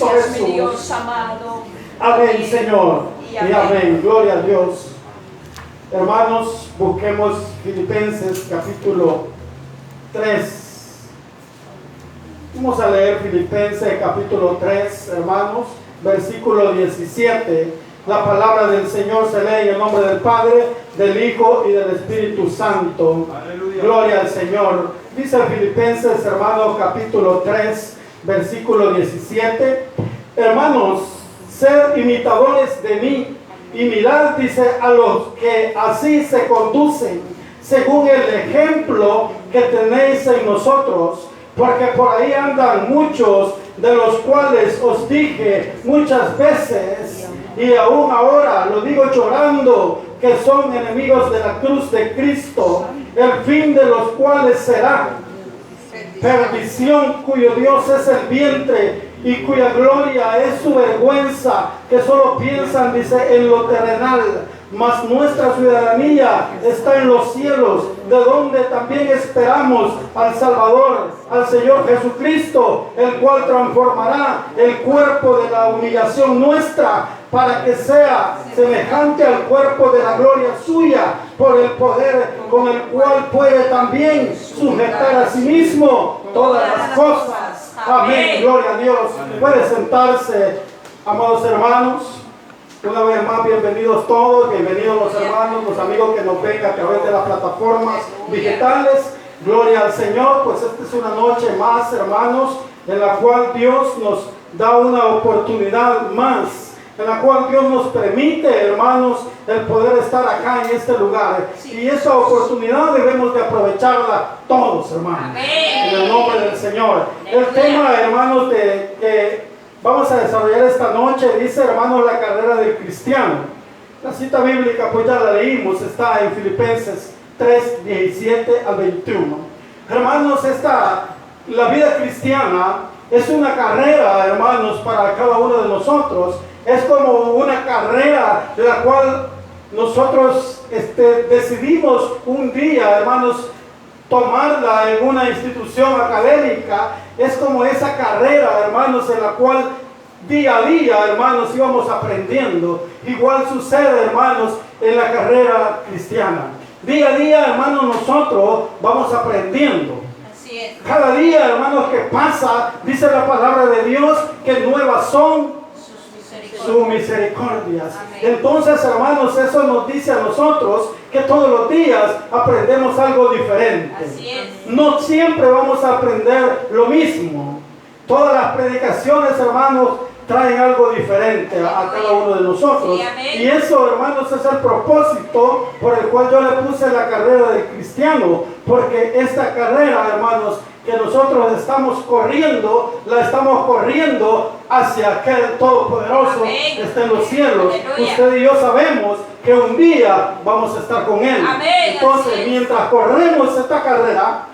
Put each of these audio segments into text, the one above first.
Cristo Gracias, Jesús. mi Dios amado. Amén, Señor. Y Y amén. amén. Gloria a Dios. Hermanos, busquemos Filipenses capítulo 3. Vamos a leer Filipenses capítulo 3, hermanos, versículo 17. La palabra del Señor se lee en el nombre del Padre, del Hijo y del Espíritu Santo. Aleluya. Gloria al Señor. Dice Filipenses, hermanos, capítulo 3, versículo 17. Hermanos, sed imitadores de mí y mirad, dice, a los que así se conducen, según el ejemplo que tenéis en nosotros. Porque por ahí andan muchos, de los cuales os dije muchas veces, y aún ahora lo digo llorando, que son enemigos de la cruz de Cristo, el fin de los cuales será perdición, cuyo Dios es el vientre y cuya gloria es su vergüenza, que solo piensan, dice, en lo terrenal. Mas nuestra ciudadanía está en los cielos, de donde también esperamos al Salvador, al Señor Jesucristo, el cual transformará el cuerpo de la humillación nuestra, para que sea semejante al cuerpo de la gloria suya, por el poder con el cual puede también sujetar a sí mismo todas las cosas. Amén, gloria a Dios. Puede sentarse, amados hermanos. Una vez más, bienvenidos todos, bienvenidos los hermanos, los amigos que nos ven a través de las plataformas digitales. Gloria al Señor, pues esta es una noche más, hermanos, en la cual Dios nos da una oportunidad más, en la cual Dios nos permite, hermanos, el poder estar acá en este lugar. Y esa oportunidad debemos de aprovecharla todos, hermanos, en el nombre del Señor. El tema, hermanos, que vamos a desarrollar esta noche, dice, hermanos, la carrera del cristiano. La cita bíblica, pues ya la leímos, está en Filipenses 3, 17 al 21. Hermanos, la vida cristiana es una carrera, hermanos, para cada uno de nosotros. Es como una carrera de la cual nosotros decidimos un día, hermanos, tomarla en una institución académica. Es como esa carrera, hermanos, en la cual día a día, hermanos, íbamos aprendiendo. Igual sucede, hermanos, en la carrera cristiana. Día a día, hermanos, nosotros vamos aprendiendo. Así es. Cada día, hermanos, que pasa, dice la palabra de Dios, que nuevas son sus misericordias. Amén. Entonces, hermanos, eso nos dice a nosotros que todos los días aprendemos algo diferente. Así es. No siempre vamos a aprender lo mismo. Todas las predicaciones, hermanos, traen algo diferente a cada uno de nosotros. Sí, amén. Y eso, hermanos, es el propósito por el cual yo le puse la carrera de cristiano. Porque esta carrera, hermanos, que nosotros estamos corriendo, la estamos corriendo hacia aquel Todopoderoso Amén. que está en los cielos. Aleluya. Usted y yo sabemos que un día vamos a estar con Él. Amén. Entonces, Así es. mientras corremos esta carrera,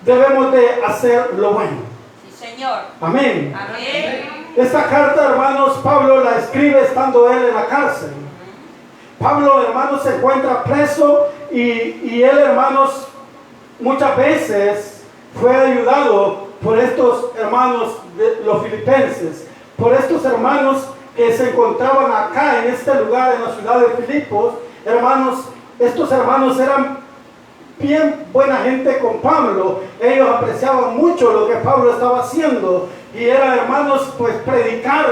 debemos de hacer lo bueno. Sí, Señor. Amén. Amén. Esta carta, hermanos, Pablo la escribe estando él en la cárcel. Pablo, hermanos, se encuentra preso y él, hermanos, muchas veces fue ayudado por estos hermanos de los filipenses, por estos hermanos que se encontraban acá en este lugar, en la ciudad de Filipos. Hermanos, estos hermanos eran bien buena gente con Pablo. Ellos apreciaban mucho lo que Pablo estaba haciendo y era, hermanos, pues predicar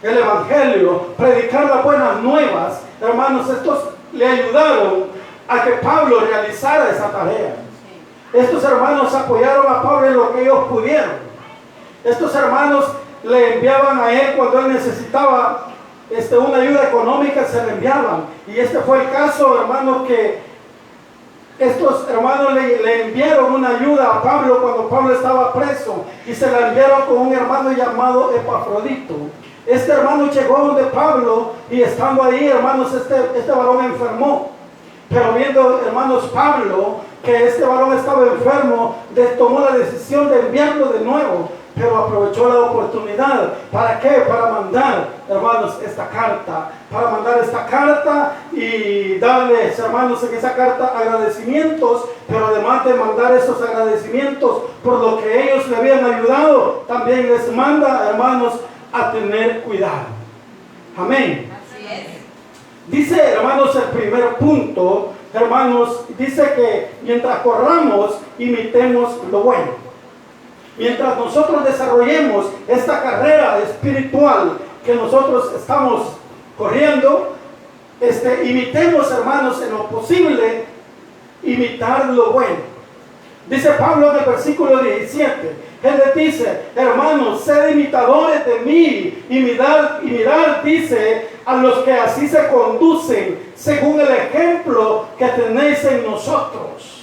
el evangelio, predicar las buenas nuevas. Hermanos, estos le ayudaron a que Pablo realizara esa tarea. Estos hermanos apoyaron a Pablo en lo que ellos pudieron. Estos hermanos le enviaban a él cuando él necesitaba una ayuda económica, se le enviaban. Y este fue el caso, hermanos, que estos hermanos le enviaron una ayuda a Pablo cuando Pablo estaba preso y se la enviaron con un hermano llamado Epafrodito. Este hermano llegó donde Pablo y estando ahí, hermanos, este varón enfermó. Pero viendo, hermanos, Pablo, que este varón estaba enfermo, tomó la decisión de enviarlo de nuevo. Pero aprovechó la oportunidad. ¿Para qué? Para mandar, hermanos, esta carta. Para mandar esta carta y darles, hermanos, en esa carta agradecimientos. Pero además de mandar esos agradecimientos por lo que ellos le habían ayudado, también les manda, hermanos, a tener cuidado. Amén. Así es. Dice, hermanos, el primer punto, hermanos, dice que mientras corramos, imitemos lo bueno. Mientras nosotros desarrollemos esta carrera espiritual que nosotros estamos corriendo, imitemos, hermanos, en lo posible, imitar lo bueno. Dice Pablo en el versículo 17, él les dice, hermanos, sed imitadores de mí y mirad, dice, a los que así se conducen, según el ejemplo que tenéis en nosotros.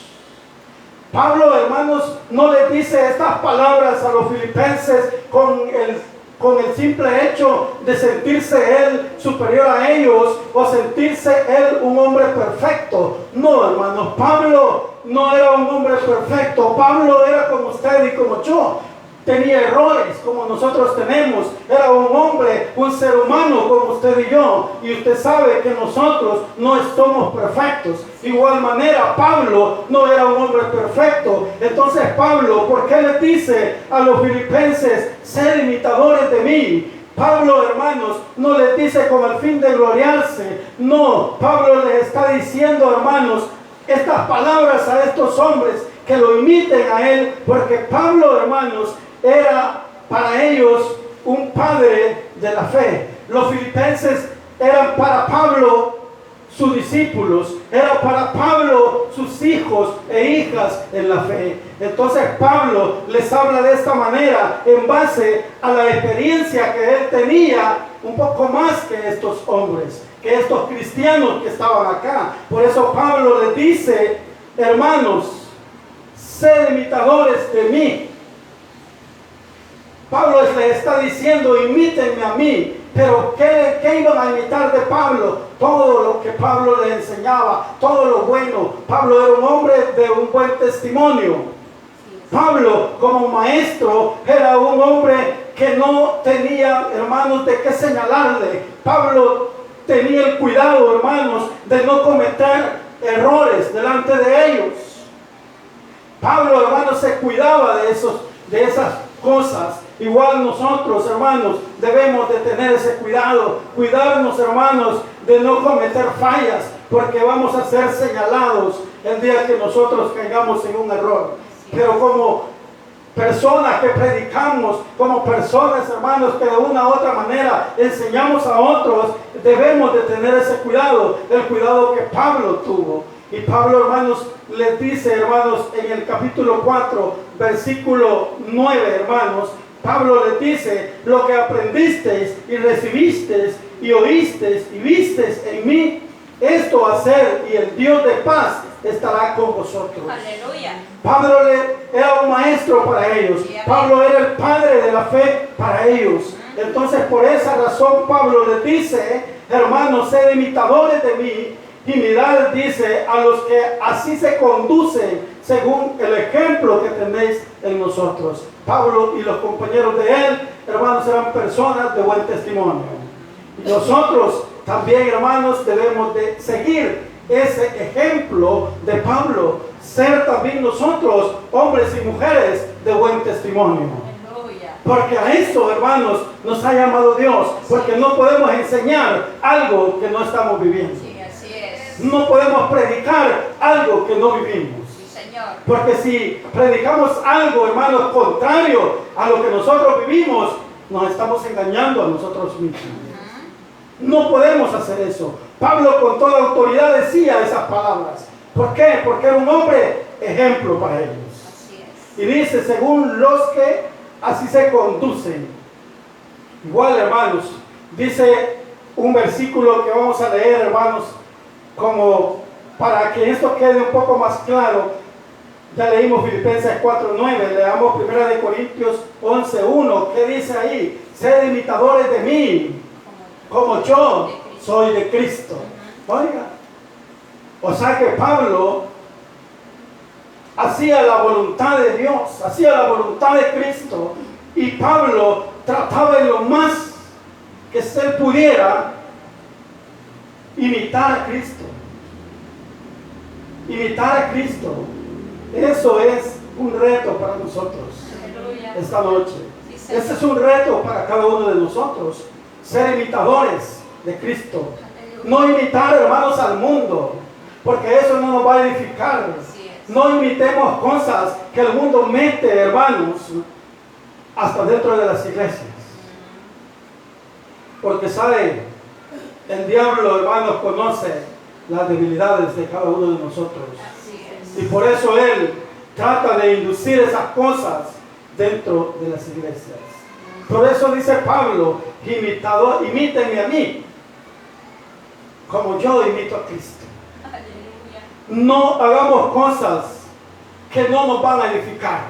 Pablo, hermanos, no les dice estas palabras a los filipenses con el simple hecho de sentirse él superior a ellos o sentirse él un hombre perfecto. No, hermanos, Pablo no era un hombre perfecto. Pablo era como usted y como yo. Tenía errores como nosotros tenemos. Era un hombre, un ser humano como usted y yo. Y usted sabe que nosotros no somos perfectos. De igual manera, Pablo no era un hombre perfecto. Entonces Pablo, ¿por qué le dice a los filipenses, ser imitadores de mí? Pablo, hermanos, no les dice con el fin de gloriarse. No, Pablo les está diciendo, hermanos, estas palabras a estos hombres que lo imiten a él, porque Pablo, hermanos, era para ellos un padre de la fe. Los filipenses eran para Pablo sus discípulos, eran para Pablo sus hijos e hijas en la fe. Entonces Pablo les habla de esta manera en base a la experiencia que él tenía un poco más que estos hombres, que estos cristianos que estaban acá. Por eso Pablo les dice, hermanos, sed imitadores de mí. Pablo les está diciendo, imítenme a mí. Pero ¿qué iban a imitar de Pablo? Todo lo que Pablo les enseñaba, todo lo bueno. Pablo era un hombre de un buen testimonio. Pablo, como maestro, era un hombre que no tenía, hermanos, de qué señalarle. Pablo tenía el cuidado, hermanos, de no cometer errores delante de ellos. Pablo, hermanos, se cuidaba de esas cosas. Igual nosotros, hermanos, debemos de tener ese cuidado, cuidarnos, hermanos, de no cometer fallas, porque vamos a ser señalados el día que nosotros caigamos en un error. Pero como personas que predicamos, como personas, hermanos, que de una u otra manera enseñamos a otros, debemos de tener ese cuidado, el cuidado que Pablo tuvo. Y Pablo, hermanos, les dice, hermanos, en el capítulo 4, versículo 9, hermanos, Pablo les dice, lo que aprendisteis y recibisteis y oísteis y visteis en mí, esto hacer, y el Dios de paz estará con vosotros. Aleluya. Pablo era un maestro para ellos. Pablo era el padre de la fe para ellos. Entonces, por esa razón, Pablo les dice, hermanos, sed imitadores de mí, y mirad, dice, a los que así se conducen según el ejemplo que tenéis en nosotros. Pablo y los compañeros de él, hermanos, eran personas de buen testimonio. Y nosotros también, hermanos, debemos de seguir ese ejemplo de Pablo, ser también nosotros hombres y mujeres de buen testimonio. Porque a eso, hermanos, nos ha llamado Dios, porque no podemos enseñar algo que no estamos viviendo. Sí, así es. No podemos predicar algo que no vivimos. Sí, Señor. Porque si predicamos algo, hermanos, contrario a lo que nosotros vivimos, nos estamos engañando a nosotros mismos. No podemos hacer eso. Pablo con toda autoridad decía esas palabras. ¿Por qué? Porque era un hombre ejemplo para ellos. Así es. Y dice, según los que así se conducen. Igual, hermanos, dice un versículo que vamos a leer, hermanos, como para que esto quede un poco más claro. Ya leímos Filipenses 4:9, leamos 1 Corintios 11:1. ¿Qué dice ahí? Sed imitadores de mí, como yo soy de Cristo. Oiga, o sea que Pablo hacía la voluntad de Dios, hacía la voluntad de Cristo, y Pablo trataba en lo más que él pudiera imitar a Cristo. Imitar a Cristo. Eso es un reto para nosotros. Aleluya. Esta noche. Sí, Este es un reto para cada uno de nosotros, ser imitadores de Cristo. No imitar, hermanos, al mundo, porque eso no nos va a edificar. No imitemos cosas que el mundo mete, hermanos, hasta dentro de las iglesias. Porque sabe, el diablo, hermanos, conoce las debilidades de cada uno de nosotros. Y por eso él trata de inducir esas cosas dentro de las iglesias. Por eso dice Pablo, imítenme a mí, como yo imito a Cristo. No hagamos cosas que no nos van a edificar.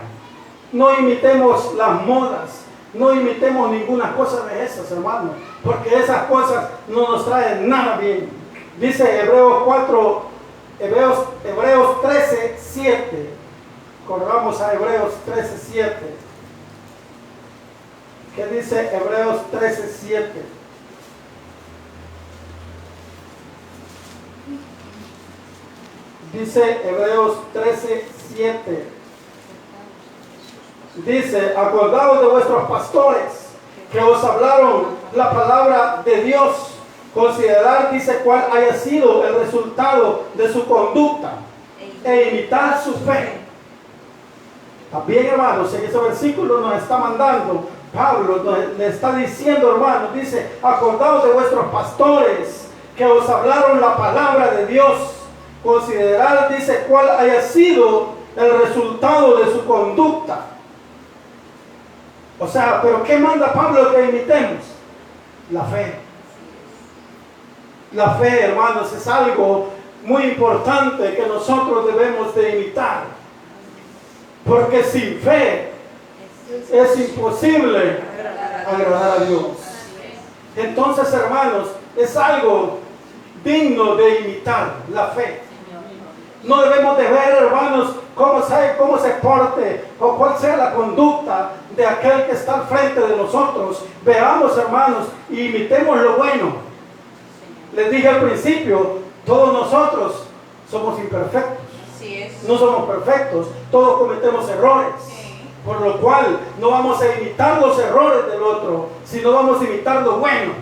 No imitemos las modas. No imitemos ninguna cosa de esas, hermanos, porque esas cosas no nos traen nada bien. Dice Hebreos 13:7. Corramos a Hebreos 13:7. ¿Qué dice Hebreos 13:7? Dice Hebreos 13:7. Dice, acordaos de vuestros pastores que os hablaron la palabra de Dios. Considerar, dice, cuál haya sido el resultado de su conducta e imitar su fe. También, hermanos, en ese versículo nos está mandando, Pablo le está diciendo, hermanos, dice, acordaos de vuestros pastores que os hablaron la palabra de Dios. Considerar, dice, cuál haya sido el resultado de su conducta. O sea, ¿pero qué manda Pablo que imitemos? La fe. La fe, hermanos, es algo muy importante que nosotros debemos de imitar. Porque sin fe es imposible agradar a Dios. Entonces, hermanos, es algo digno de imitar, la fe. No debemos de ver, hermanos, cómo se porte o cuál sea la conducta de aquel que está al frente de nosotros. Veamos, hermanos, y imitemos lo bueno. Les dije al principio, todos nosotros somos imperfectos. No somos perfectos, todos cometemos errores. Por lo cual no vamos a imitar los errores del otro, sino vamos a imitar lo bueno.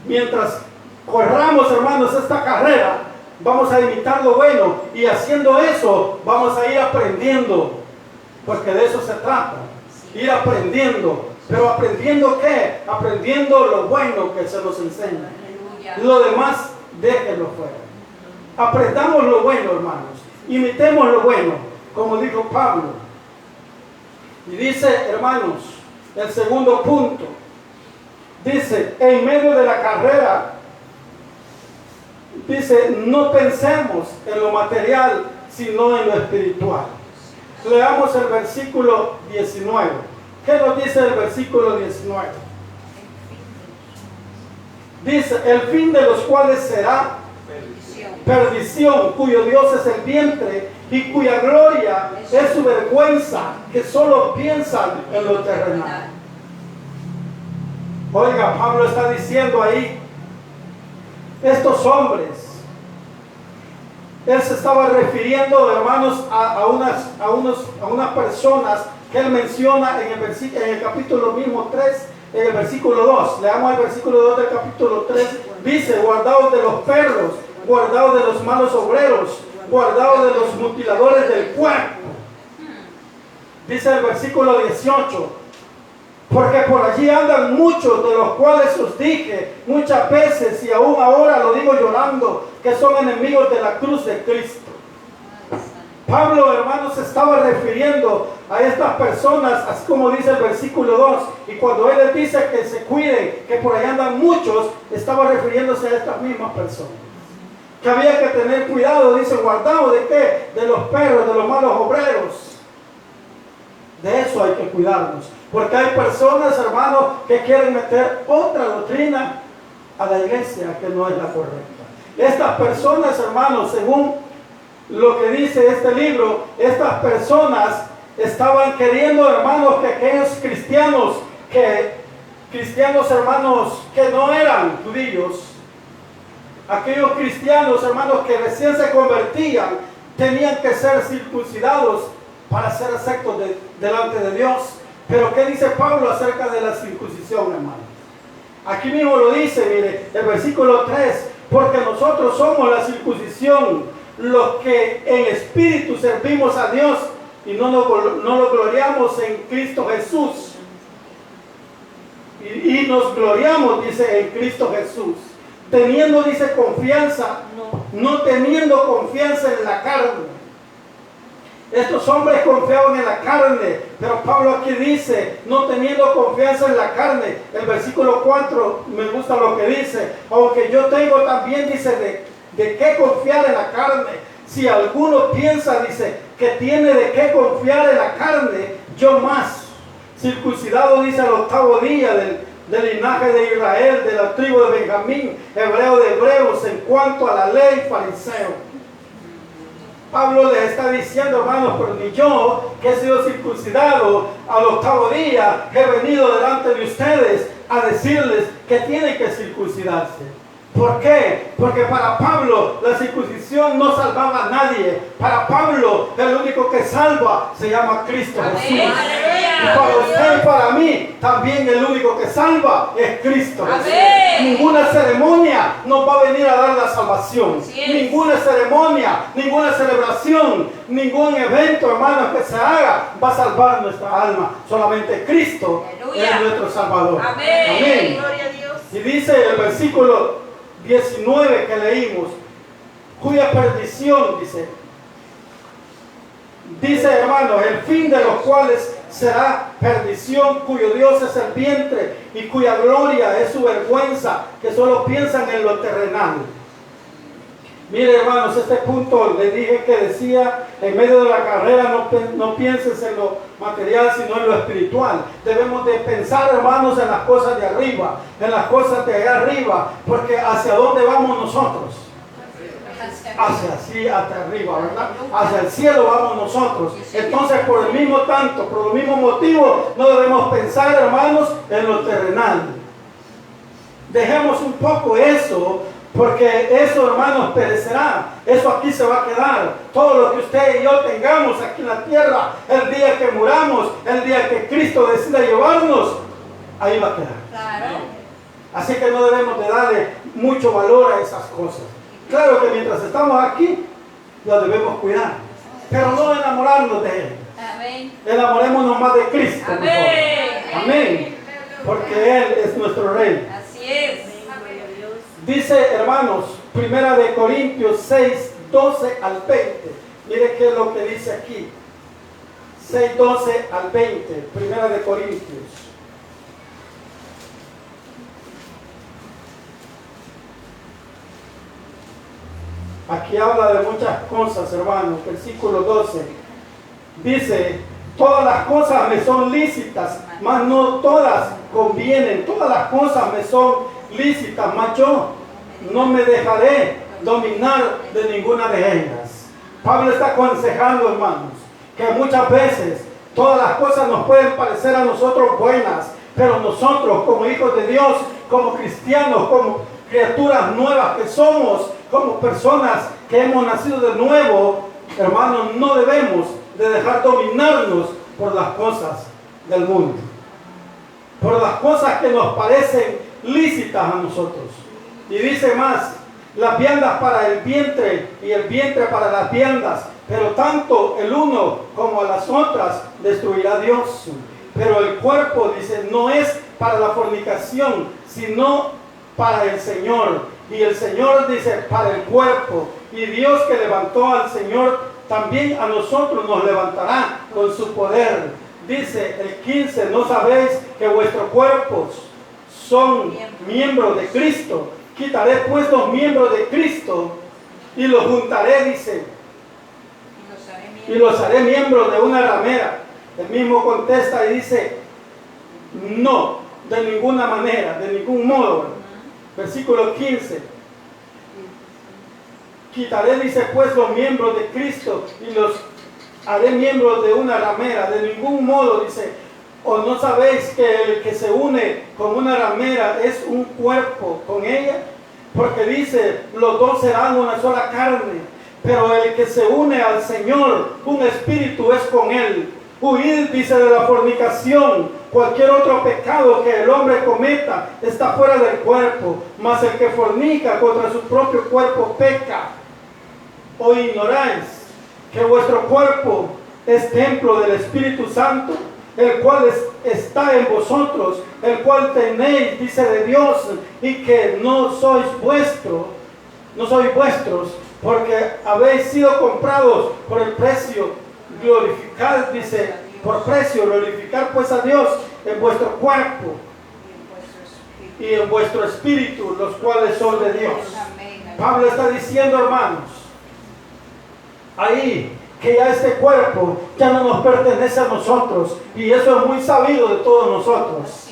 Mientras corramos, hermanos, esta carrera, vamos a imitar lo bueno, y haciendo eso vamos a ir aprendiendo, porque de eso se trata, ir aprendiendo. Pero ¿aprendiendo qué? Aprendiendo lo bueno que se nos enseña. Lo demás, déjenlo fuera. Aprendamos lo bueno, hermanos, imitemos lo bueno, como dijo Pablo. Y dice, hermanos, el segundo punto, dice, en medio de la carrera, dice, no pensemos en lo material, sino en lo espiritual. Leamos el versículo 19. ¿Qué nos dice el versículo 19? Dice, el fin de los cuales será perdición, cuyo Dios es el vientre y cuya gloria es su vergüenza, que solo piensan en lo terrenal. Oiga, Pablo está diciendo ahí, estos hombres, él se estaba refiriendo, hermanos, a unas personas que él menciona en el capítulo mismo 3, en el versículo 2. Leamos el versículo 2 del capítulo 3. Dice, guardaos de los perros, guardaos de los malos obreros, guardaos de los mutiladores del cuerpo. Dice el versículo 18, porque por allí andan muchos, de los cuales os dije muchas veces, y aún ahora lo digo llorando, que son enemigos de la cruz de Cristo. Pablo, hermanos, se estaba refiriendo a estas personas, así como dice el versículo 2, y cuando él les dice que se cuiden, que por allá andan muchos, estaba refiriéndose a estas mismas personas. Que había que tener cuidado, dice, guardado de qué, de los perros, de los malos obreros. De eso hay que cuidarnos, porque hay personas, hermanos, que quieren meter otra doctrina a la iglesia que no es la correcta. Estas personas, hermanos, según lo que dice este libro, estas personas estaban queriendo, hermanos, que aquellos cristianos, hermanos, que no eran judíos, aquellos cristianos, hermanos, que recién se convertían, tenían que ser circuncidados para ser aceptos delante de Dios. Pero ¿qué dice Pablo acerca de la circuncisión, hermano? Aquí mismo lo dice, mire, el versículo 3, porque nosotros somos la circuncisión, los que en espíritu servimos a Dios y no nos gloriamos en Cristo Jesús. Y nos gloriamos, dice, en Cristo Jesús. Teniendo, dice, confianza, no teniendo confianza en la carne. Estos hombres confiaban en la carne, pero Pablo aquí dice, no teniendo confianza en la carne. El versículo 4 me gusta lo que dice, aunque yo tengo también, dice, de qué confiar en la carne. Si alguno piensa, dice, que tiene de qué confiar en la carne, yo más. Circuncidado, dice, al 8º día del linaje de Israel, de la tribu de Benjamín, hebreo de hebreos, en cuanto a la ley, fariseo. Pablo les está diciendo, hermanos, pero ni yo, que he sido circuncidado al 8º día, he venido delante de ustedes a decirles que tienen que circuncidarse. ¿Por qué? Porque para Pablo la circuncisión no salvaba a nadie. Para Pablo el único que salva se llama Cristo Jesús. Y para usted y para mí también el único que salva es Cristo Jesús. Ninguna ceremonia nos va a venir a dar la salvación. Ninguna ceremonia, ninguna celebración, ningún evento, hermanos, que se haga va a salvar nuestra alma. Solamente Cristo es nuestro Salvador. Amén. Y dice el versículo 19 que leímos, cuya perdición, dice hermanos, el fin de los cuales será perdición, cuyo Dios es el vientre y cuya gloria es su vergüenza, que solo piensan en lo terrenal. Mire, hermanos, este punto le dije que decía, en medio de la carrera no pienses en lo material, sino en lo espiritual. Debemos de pensar, hermanos, en las cosas de arriba, en las cosas de allá arriba, porque ¿hacia dónde vamos nosotros? Hacia arriba, ¿verdad? Hacia el cielo vamos nosotros. Entonces, por el mismo motivo, no debemos pensar, hermanos, en lo terrenal. Dejemos un poco eso, porque eso, hermanos, perecerá. Eso aquí se va a quedar. Todo lo que usted y yo tengamos aquí en la tierra, el día que muramos, el día que Cristo decida llevarnos, ahí va a quedar. Claro. Así que no debemos de darle mucho valor a esas cosas. Claro que mientras estamos aquí, lo debemos cuidar, pero no enamorarnos de Él. Amén. Enamorémonos más de Cristo. Amén. Amén. Porque Él es nuestro Rey. Así es. Dice, hermanos, 1 Corintios 6, 12 al 20. Mire qué es lo que dice aquí. 6, 12 al 20. 1 Corintios. Aquí habla de muchas cosas, hermanos. Versículo 12. Dice, todas las cosas me son lícitas, mas no todas convienen. Todas las cosas me son lícitas, mas yo no me dejaré dominar de ninguna de ellas. Pablo está aconsejando, hermanos, que muchas veces todas las cosas nos pueden parecer a nosotros buenas, pero nosotros como hijos de Dios, como cristianos, como criaturas nuevas que somos, como personas que hemos nacido de nuevo, hermanos, no debemos de dejar dominarnos por las cosas del mundo, por las cosas que nos parecen lícitas a nosotros. Y dice más, las viandas para el vientre y el vientre para las viandas, pero tanto el uno como a las otras destruirá Dios. Pero el cuerpo, dice, no es para la fornicación, sino para el Señor. Y el Señor, dice, para el cuerpo. Y Dios que levantó al Señor, también a nosotros nos levantará con su poder. Dice el 15, ¿no sabéis que vuestros cuerpos son miembros de Cristo? Quitaré pues los miembros de Cristo y los juntaré, dice, y los haré miembros de una ramera. El mismo contesta y dice, no, de ninguna manera, de ningún modo. Versículo 15. Quitaré, dice, pues los miembros de Cristo y los haré miembros de una ramera. De ningún modo, dice, ¿o no sabéis que el que se une con una ramera es un cuerpo con ella? Porque dice, los dos serán una sola carne. Pero el que se une al Señor, un espíritu es con Él. Huid, dice, de la fornicación. Cualquier otro pecado que el hombre cometa está fuera del cuerpo, mas el que fornica contra su propio cuerpo peca. ¿O ignoráis que vuestro cuerpo es templo del Espíritu Santo, el cual está en vosotros, el cual tenéis, dice, de Dios, y que no sois vuestros, porque habéis sido comprados por el precio? Glorificad, dice, por precio, glorificar pues a Dios en vuestro cuerpo y en vuestro espíritu, los cuales son de Dios. Pablo está diciendo, hermanos, ahí, que ya este cuerpo ya no nos pertenece a nosotros, y eso es muy sabido de todos nosotros,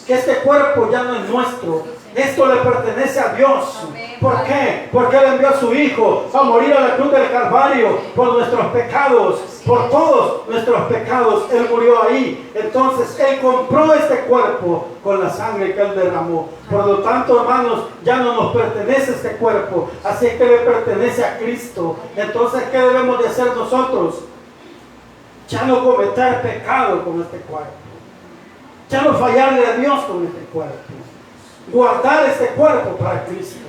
que este cuerpo ya no es nuestro. Esto le pertenece a Dios. ¿Por qué? Porque Él envió a su Hijo a morir a la cruz del Calvario por nuestros pecados, por todos nuestros pecados. Él murió ahí. Entonces Él compró este cuerpo con la sangre que Él derramó. Por lo tanto, hermanos, ya no nos pertenece este cuerpo, así que le pertenece a Cristo. Entonces, ¿qué debemos de hacer nosotros? Ya no cometer pecado con este cuerpo, ya no fallarle a Dios con este cuerpo. Guardar este cuerpo para Cristo,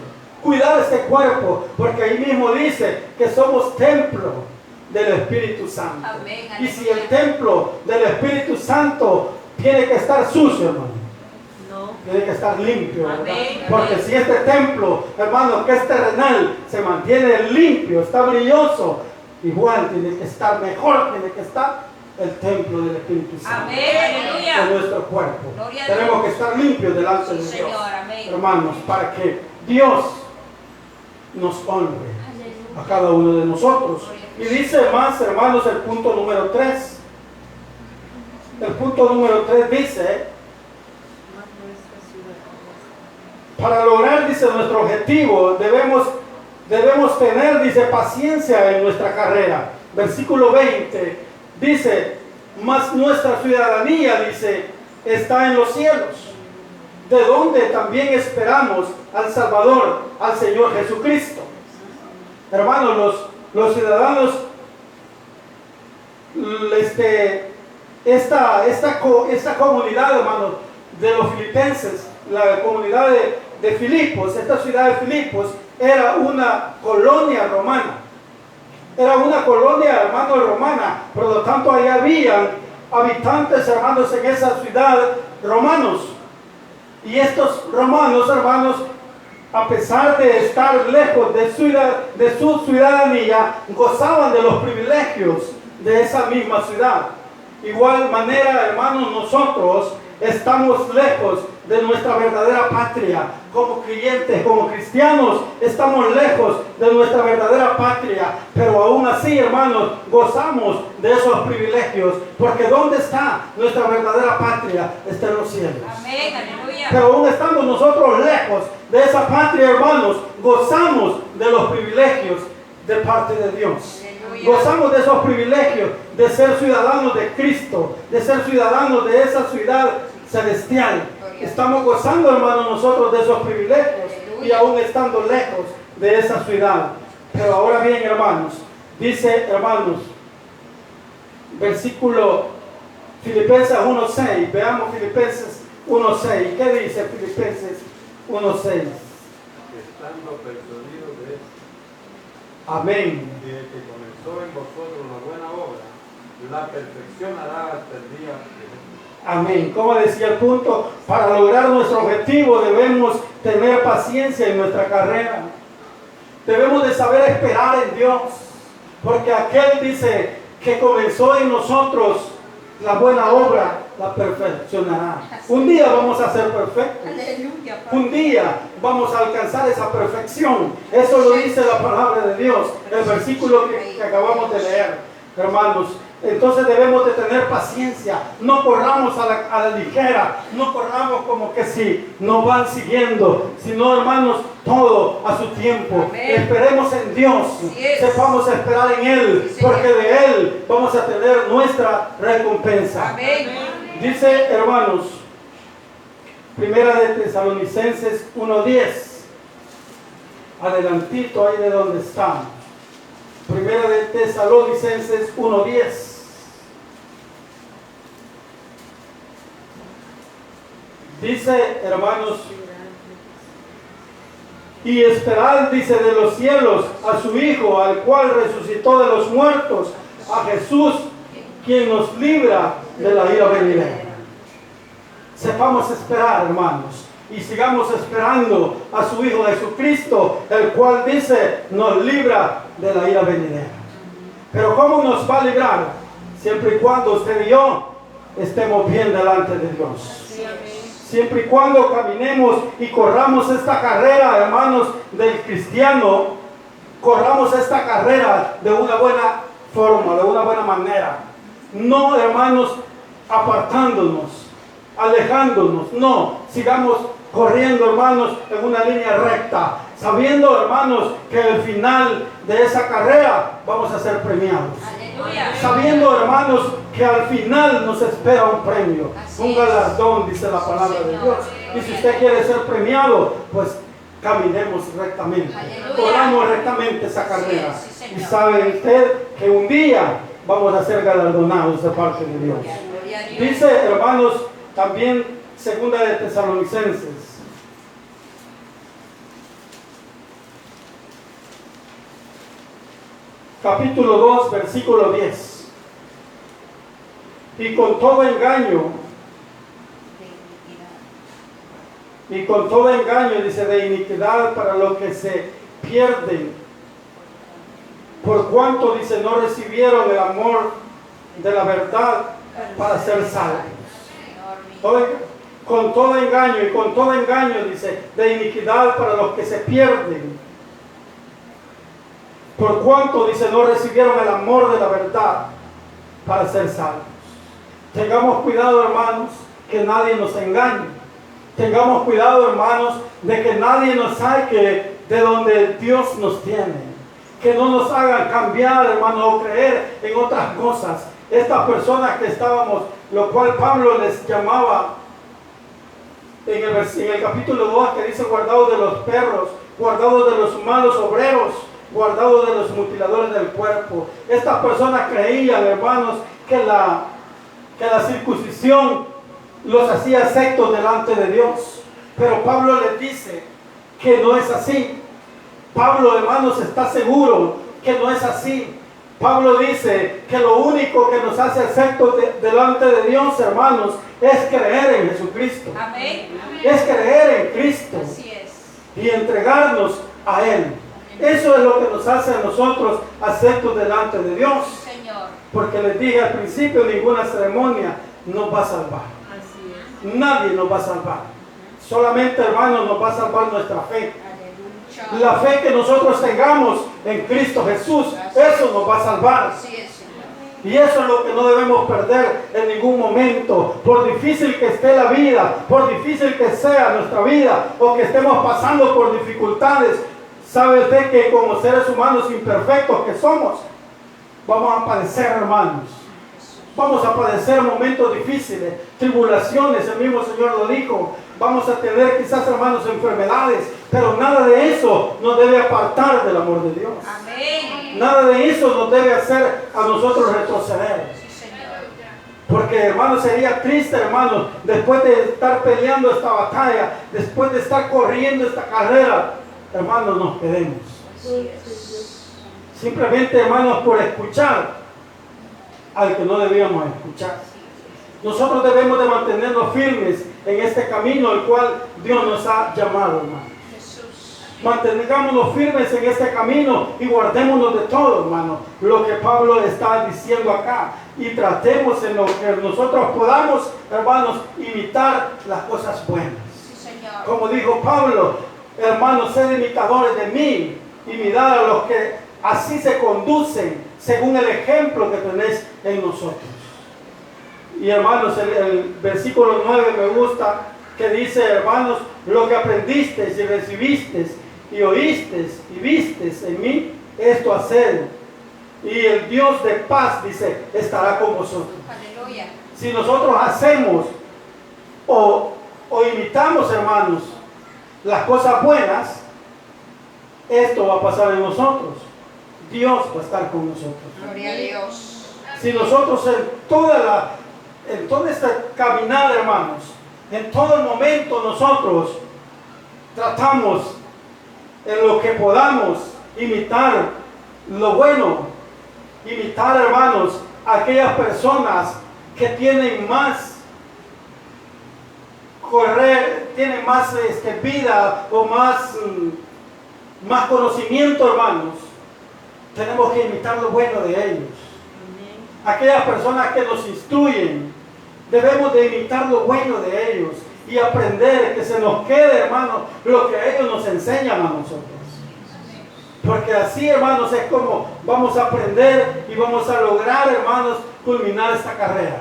cuidar este cuerpo, porque ahí mismo dice que somos templo del Espíritu Santo. Amén, y si el templo del Espíritu Santo tiene que estar sucio, hermano, no, tiene que estar limpio, ¿verdad? Amén, porque amén. si este templo, hermano, que es terrenal, se mantiene limpio, está brilloso, igual tiene que estar mejor, tiene que estar el templo del Espíritu Santo. Amén. En nuestro cuerpo. Gloria a Tenemos Dios. que estar limpios delante de Sí, Dios, Señor, amén. hermanos, para que Dios nos honre a cada uno de nosotros. Y dice más, hermanos, el punto número 3. El punto número 3 dice: para lograr, dice, nuestro objetivo, debemos tener, dice, paciencia en nuestra carrera. Versículo 20 dice: mas nuestra ciudadanía, dice, está en los cielos, de donde también esperamos al Salvador, al Señor Jesucristo. Hermanos, los ciudadanos, esta comunidad, hermanos, de los filipenses, la comunidad de Filipos, esta ciudad de Filipos, era una colonia romana. Era una colonia, hermanos, romana. Por lo tanto, ahí habían habitantes, hermanos, en esa ciudad, romanos. Y estos romanos, hermanos, a pesar de estar lejos de su ciudadanía, gozaban de los privilegios de esa misma ciudad. Igual manera, hermanos, nosotros estamos lejos de nuestra verdadera patria. Como creyentes, como cristianos, estamos lejos de nuestra verdadera patria, pero aún así, hermanos, gozamos de esos privilegios, porque ¿dónde está nuestra verdadera patria? Está en los cielos. Amén, aleluya. Pero aún estando nosotros lejos de esa patria, hermanos, gozamos de los privilegios de parte de Dios. Aleluya. Gozamos de esos privilegios de ser ciudadanos de Cristo, de ser ciudadanos de esa ciudad celestial. Estamos gozando, hermanos, nosotros de esos privilegios y aún estando lejos de esa ciudad. Pero ahora bien, hermanos, dice, hermanos, versículo Filipenses 1:6. Veamos Filipenses 1:6. ¿Qué dice Filipenses 1:6? Estando persuadidos de esto, Amén. y el que comenzó en vosotros la buena obra, la perfeccionará hasta el día de Jesús. Amén. Como decía el punto, para lograr nuestro objetivo debemos tener paciencia en nuestra carrera. Debemos de saber esperar en Dios, porque aquel dice que comenzó en nosotros la buena obra, la perfeccionará. Un día vamos a ser perfectos. Aleluya. Un día vamos a alcanzar esa perfección. Eso lo dice la palabra de Dios, el versículo que acabamos de leer, hermanos. Entonces debemos de tener paciencia. No corramos a la ligera. No corramos como que si nos van siguiendo, sino, hermanos, todo a su tiempo. Amén. Esperemos en Dios. Sepamos esperar en Él, Sí, porque de Él vamos a tener nuestra recompensa. Amén. Dice, hermanos, Primera de Tesalonicenses 1:10. Adelantito ahí de donde estamos. Primera de Tesalonicenses 1:10. Dice, hermanos, y esperad, dice, de los cielos a su Hijo, al cual resucitó de los muertos, a Jesús, quien nos libra de la ira venidera. Sepamos esperar, hermanos, y sigamos esperando a su Hijo Jesucristo, el cual dice, nos libra de la ira venidera. Pero ¿cómo nos va a librar? Siempre y cuando usted y yo estemos bien delante de Dios. Siempre y cuando caminemos y corramos esta carrera, hermanos, del cristiano, corramos esta carrera de una buena forma, de una buena manera. No, hermanos, apartándonos, alejándonos. No, sigamos corriendo, hermanos, en una línea recta, sabiendo, hermanos, que al final de esa carrera vamos a ser premiados. Aleluya. Sabiendo, hermanos, que al final nos espera un premio, un galardón, dice la palabra de Dios. Y si usted quiere ser premiado, pues caminemos rectamente, corramos rectamente esa carrera. Y sabe usted que un día vamos a ser galardonados de parte de Dios. Dice, hermanos, también segunda de Tesalonicenses, capítulo 2, versículo 10. Y con todo engaño, dice, de iniquidad para los que se pierden, por cuanto, dice, no recibieron el amor de la verdad para ser salvos. Oiga, con todo engaño, y con todo engaño, dice, de iniquidad para los que se pierden, por cuanto, dice, no recibieron el amor de la verdad para ser salvos. Tengamos cuidado, hermanos, que nadie nos engañe. Tengamos cuidado, hermanos, de que nadie nos saque de donde Dios nos tiene. Que no nos hagan cambiar, hermanos, o creer en otras cosas. Estas personas que estábamos, lo cual Pablo les llamaba en el capítulo 2, que dice guardados de los perros, guardados de los malos obreros, guardados de los mutiladores del cuerpo. Estas personas creían, hermanos, que la circuncisión los hacía aceptos delante de Dios. Pero Pablo les dice que no es así. Pablo, hermanos, está seguro que no es así. Pablo dice que lo único que nos hace aceptos delante de Dios, hermanos, es creer en Jesucristo. Amén. Es creer en Cristo. Así es. Y entregarnos a Él. Eso es lo que nos hace a nosotros aceptos delante de Dios. Señor. Porque les dije al principio, ninguna ceremonia nos va a salvar. Así es. Nadie nos va a salvar. Solamente, hermanos, nos va a salvar nuestra fe. Aleluya. La fe que nosotros tengamos en Cristo Jesús, eso nos va a salvar. Así es, Señor. Y eso es lo que no debemos perder en ningún momento. Por difícil que esté la vida, por difícil que sea nuestra vida, o que estemos pasando por dificultades, sabe usted que como seres humanos imperfectos que somos, vamos a padecer, hermanos. Vamos a padecer momentos difíciles, tribulaciones, el mismo Señor lo dijo. Vamos a tener quizás, hermanos, enfermedades, pero nada de eso nos debe apartar del amor de Dios. Amén. Nada de eso nos debe hacer a nosotros retroceder. Sí, Señor. Porque, hermanos, sería triste, hermanos, después de estar peleando esta batalla, después de estar corriendo esta carrera, hermanos, nos quedemos. Así es. Simplemente, hermanos, por escuchar al que no debíamos escuchar. Nosotros debemos de mantenernos firmes en este camino al cual Dios nos ha llamado, hermano. Jesús. Mantengámonos firmes en este camino y guardémonos de todo, hermano, lo que Pablo está diciendo acá. Y tratemos en lo que nosotros podamos, hermanos, imitar las cosas buenas. Sí, Señor. Como dijo Pablo, hermanos, sed imitadores de mí y mirad a los que así se conducen según el ejemplo que tenéis en nosotros. Y hermanos, el versículo 9 me gusta, que dice, hermanos, lo que aprendisteis y recibisteis y oísteis y visteis en mí, esto haced. Y el Dios de paz, dice, estará con vosotros. Aleluya. Si nosotros hacemos o imitamos, hermanos, las cosas buenas, esto va a pasar en nosotros. Dios va a estar con nosotros. Gloria a Dios. Si nosotros en toda este caminar, hermanos, En todo momento nosotros tratamos en lo que podamos imitar lo bueno, imitar, hermanos, a aquellas personas que tienen más tienen más vida o más conocimiento, hermanos. Tenemos que imitar lo bueno de ellos. Aquellas personas que nos instruyen, debemos de imitar lo bueno de ellos y aprender, que se nos quede, hermanos, lo que ellos nos enseñan a nosotros. Porque así, hermanos, es como vamos a aprender y vamos a lograr, hermanos, culminar esta carrera.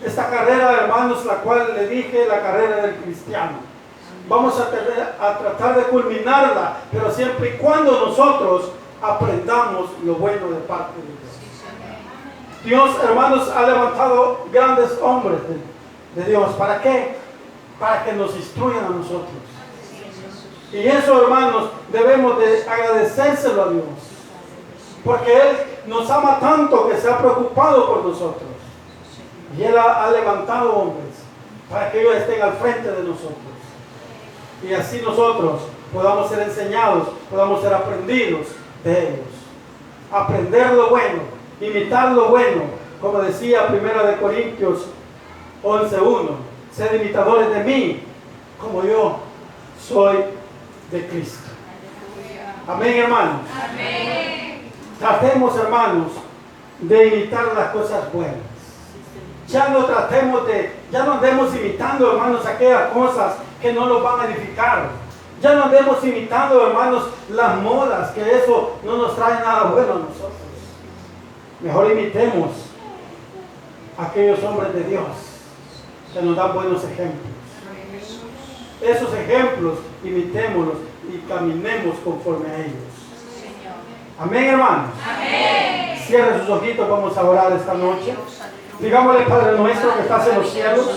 Esta carrera, hermanos, la cual le dije, la carrera del cristiano. Vamos a tratar de culminarla, pero siempre y cuando nosotros aprendamos lo bueno de parte de Dios. Dios, hermanos, ha levantado grandes hombres de Dios. ¿Para qué? Para que nos instruyan a nosotros. Y eso, hermanos, debemos de agradecérselo a Dios. Porque Él nos ama tanto que se ha preocupado por nosotros. Y Él ha levantado hombres para que ellos estén al frente de nosotros. Y así nosotros podamos ser enseñados, podamos ser aprendidos de ellos. Aprender lo bueno, imitar lo bueno. Como decía 1 Corintios 11:1. Sed imitadores de mí, como yo soy de Cristo. Amén, hermanos. Amén. Tratemos, hermanos, de imitar las cosas buenas. Ya no andemos imitando, hermanos, aquellas cosas que no nos van a edificar. Ya no andemos imitando, hermanos, las modas, que eso no nos trae nada bueno a nosotros. Mejor imitemos a aquellos hombres de Dios que nos dan buenos ejemplos. Esos ejemplos, imitémoslos y caminemos conforme a ellos. Amén, hermanos. Amén. Cierre sus ojitos, vamos a orar esta noche. Digámosle, Padre nuestro que estás en los cielos.